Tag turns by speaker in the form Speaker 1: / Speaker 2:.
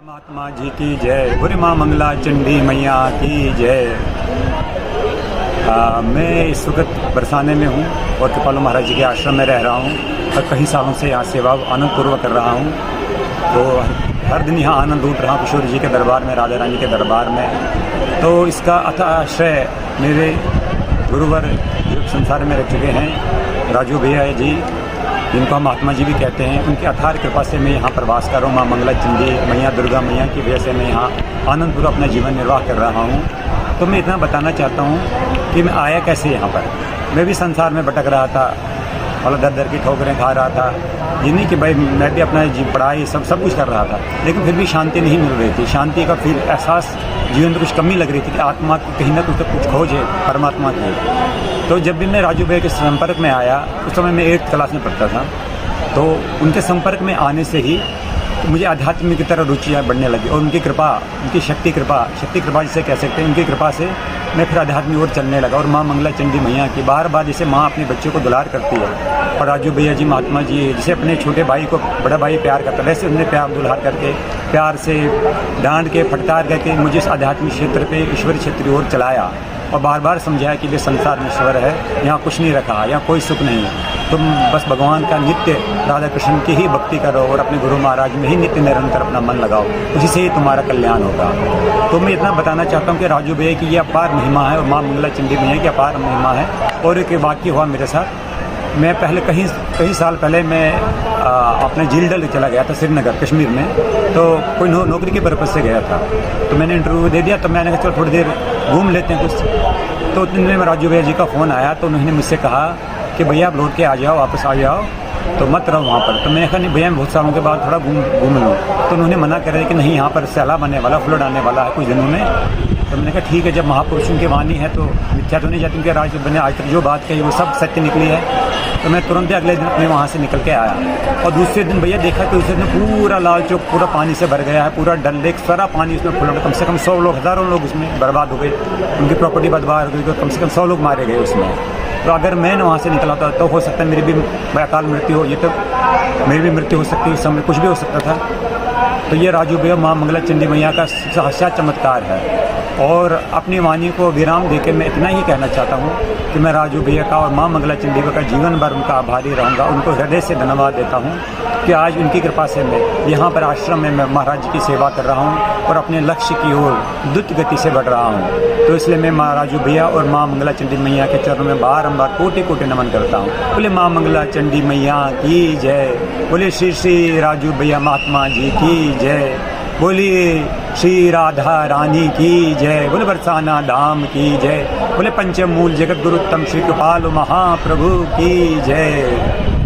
Speaker 1: महात्मा जी की जय, बुरी माँ मंगला चंडी मैया की जय। मैं इस वक्त बरसाने में हूँ और कृपालु महाराज जी के आश्रम में रह रहा हूँ और कई सालों से यहाँ सेवा आनंद पूर्वक कर रहा हूँ। तो हर दिन यहाँ आनंद लूट रहा हूँ किशोर जी के दरबार में, राधा रानी के दरबार में। तो इसका अथाह श्रेय मेरे गुरुवर जो संसार में रह चुके हैं, राजू भैया जी, जिनको हम महात्मा जी भी कहते हैं, उनकी अथाह कृपा से मैं यहाँ पर वास कर रहा हूँ। माँ मंगला चंडी मैया, दुर्गा मैया की वजह से मैं यहाँ आनंदपूर्वक अपना जीवन निर्वाह कर रहा हूँ। तो मैं इतना बताना चाहता हूँ कि मैं आया कैसे यहाँ पर। मैं भी संसार में भटक रहा था और दर दर की ठोकरें खा रहा था। ये नहीं कि भाई मैं भी अपना पढ़ाई सब कुछ कर रहा था, लेकिन फिर भी शांति नहीं मिल रही थी। शांति का फिर एहसास जीवन में कुछ कमी लग रही थी कि आत्मा की कहीं ना कुछ खोज है परमात्मा की। तो जब भी मैं राजू भैया के संपर्क में आया, उस समय मैं 8th क्लास में पढ़ता था, तो उनके संपर्क में आने से ही मुझे आध्यात्म की तरह रुचियाँ बढ़ने लगी और उनकी कृपा, उनकी शक्ति कृपा जिसे कह सकते हैं, उनकी कृपा से मैं फिर आध्यात्म ओर चलने लगा। और माँ मंगला चंडी मैया की बार बार जैसे माँ अपने बच्चों को दुलार करती है और राजू भैया जी, महात्मा जी जैसे अपने छोटे भाई को बड़ा भाई प्यार करता है, वैसे उन्हें प्यार दुलार करके प्यार से डांट के फटकार करके मुझे इस आध्यात्मिक क्षेत्र पे ईश्वरी क्षेत्र की ओर चलाया और बार बार समझाया कि ये संसार में ईश्वर है, यहाँ कुछ नहीं रखा, यहाँ कोई सुख नहीं है, तुम बस भगवान का नित्य राधा कृष्ण की ही भक्ति करो और अपने गुरु महाराज में ही नित्य निरंतर अपना मन लगाओ, उसी से ही तुम्हारा कल्याण होगा। तो मैं इतना बताना चाहता हूँ कि राजू भैया की ये अपार महिमा है और माँ मंगला चंडी मैया की अपार महिमा है। और एक वाक्य हुआ मेरे साथ, मैं पहले कई साल पहले मैं अपने झील डल चला गया था श्रीनगर कश्मीर में। तो कोई नौकरी के पर्पज़ से गया था, तो मैंने इंटरव्यू दे दिया। तो मैंने कहा चलो थोड़ी देर घूम लेते हैं कुछ। तो उतने में राजू भैया जी का फ़ोन आया, तो उन्होंने मुझसे कहा कि भैया आप लौट के आ जाओ, वापस आ जाओ, तो मत रहो वहाँ पर। तो मैंने कहा नहीं भैया, मैं बहुत सालों के बाद थोड़ा घूम लूँ। तो उन्होंने मना कर रहे कि नहीं, यहाँ पर सैलाब आने वाला, फ्लड आने वाला है कुछ दिनों में। तो मैंने कहा ठीक है, जब महापुरुषों की वाणी है तो मिथ्या तो नहीं जाती, क्योंकि राजू मैंने आज तक जो बात कही वो सब सत्य निकली है। तो मैं तुरंत ही अगले दिन अपने वहाँ से निकल के आया और दूसरे दिन भैया देखा कि दूसरे दिन पूरा लाल चौक पूरा पानी से भर गया है, पूरा डल लेक सारा पानी उसमें फुल, कम से कम 100 लोग, हज़ारों लोग उसमें बर्बाद हो गए, उनकी प्रॉपर्टी बर्बाद हो गई, कम से कम 100 लोग मारे गए उसमें। तो अगर मैं वहाँ से निकला था तो हो सकता है मेरी भी अकाल मृत्यु हो, ये तो मेरी भी मृत्यु हो सकती है, उस समय कुछ भी हो सकता था। तो ये राजू भैया माँ मंगला चंडी मैया का साक्षात चमत्कार है। और अपनी वाणी को विराम देकर मैं इतना ही कहना चाहता हूँ कि मैं राजू भैया का और माँ मंगला चंडी का जीवन भर उनका आभारी रहूँगा। उनको हृदय से धन्यवाद देता हूँ कि आज उनकी कृपा से मैं यहाँ पर आश्रम में मैं महाराज जी की सेवा कर रहा हूँ और अपने लक्ष्य की ओर द्रुत गति से बढ़ रहा हूँ। तो इसलिए मैं माँ राजू भैया और माँ मंगला चंडी मैया के चरणों में बारंबार कोटि कोटि नमन करता हूँ। बोले माँ मंगला चंडी मैया की जय, बोले श्री श्री राजू भैया महात्मा जी की जय, बोलिए श्री राधा रानी की जय, बोले बरसाना धाम की जय, बोले पंचमूल जगत गुरु उत्तम श्री कृपालु महाप्रभु की जय।